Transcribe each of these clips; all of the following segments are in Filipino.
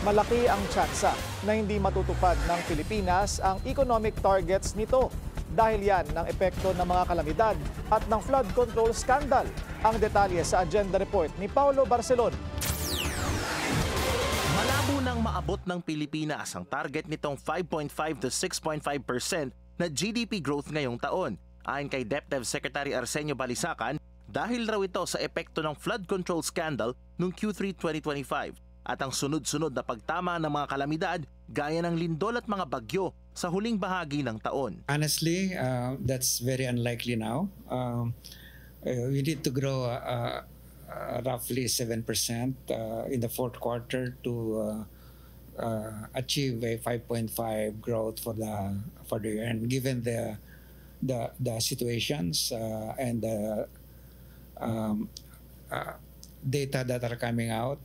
malaki ang tsansa na hindi matutupad ng Pilipinas ang economic targets nito dahil yan ng epekto ng mga kalamidad at ng flood control scandal. Ang detalye sa agenda report ni Paulo Barcelon. Malabo nang maabot ng Pilipinas ang target nitong 5.5 to 6.5% na GDP growth ngayong taon. Ayon kay DepEd Secretary Arsenio Balisacan, dahil raw ito sa epekto ng flood control scandal noong Q3 2025 at ang sunod-sunod na pagtama ng mga kalamidad gaya ng lindol at mga bagyo sa huling bahagi ng taon. Honestly, that's very unlikely now. We need to grow roughly 7% in the fourth quarter to achieve a 5.5 growth for the year. And given the situations and the data that are coming out,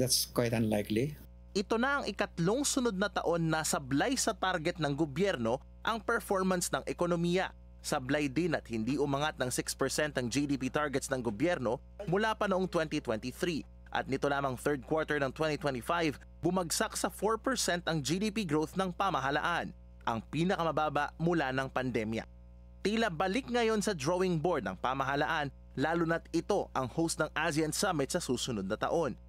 that's quite unlikely. Ito na ang ikatlong sunod na taon na sablay sa target ng gobyerno ang performance ng ekonomiya. Sablay din at hindi umangat ng 6% ang GDP targets ng gobyerno mula pa noong 2023. At nito lamang third quarter ng 2025, bumagsak sa 4% ang GDP growth ng pamahalaan, ang pinakamababa mula ng pandemya. Tila balik ngayon sa drawing board ng pamahalaan, lalo na't ito ang host ng ASEAN Summit sa susunod na taon.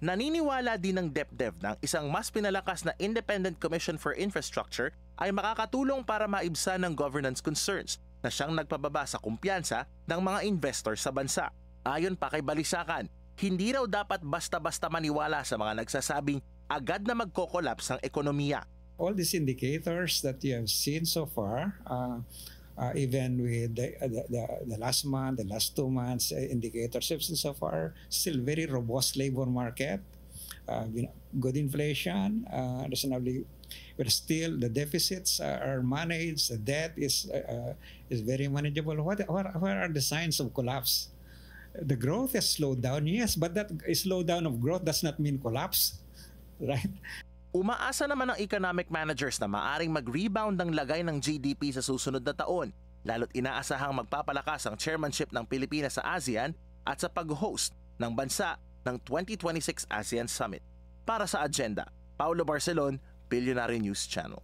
Naniniwala din ng DepEd na isang mas pinalakas na Independent Commission for Infrastructure ay makakatulong para maibsan ng governance concerns na siyang nagpababa sa kumpiyansa ng mga investor sa bansa. Ayon pa kay Balisacan, hindi raw dapat basta-basta maniwala sa mga nagsasabing agad na magko-collapse ang ekonomiya. All these indicators that you have seen so far, even with the last month, the last 2 months indicators have seen so far, still very robust labor market, good inflation, reasonably, but still the deficits are managed, the debt is very manageable. What are the signs of collapse? The growth has slowed down, yes, but that slowdown of growth does not mean collapse, right? Umaasa naman ang economic managers na maaring mag-rebound ang lagay ng GDP sa susunod na taon, lalo't inaasahang magpapalakas ang chairmanship ng Pilipinas sa ASEAN at sa pag-host ng bansa ng 2026 ASEAN Summit. Para sa agenda, Paulo Barcelon, Billionaire News Channel.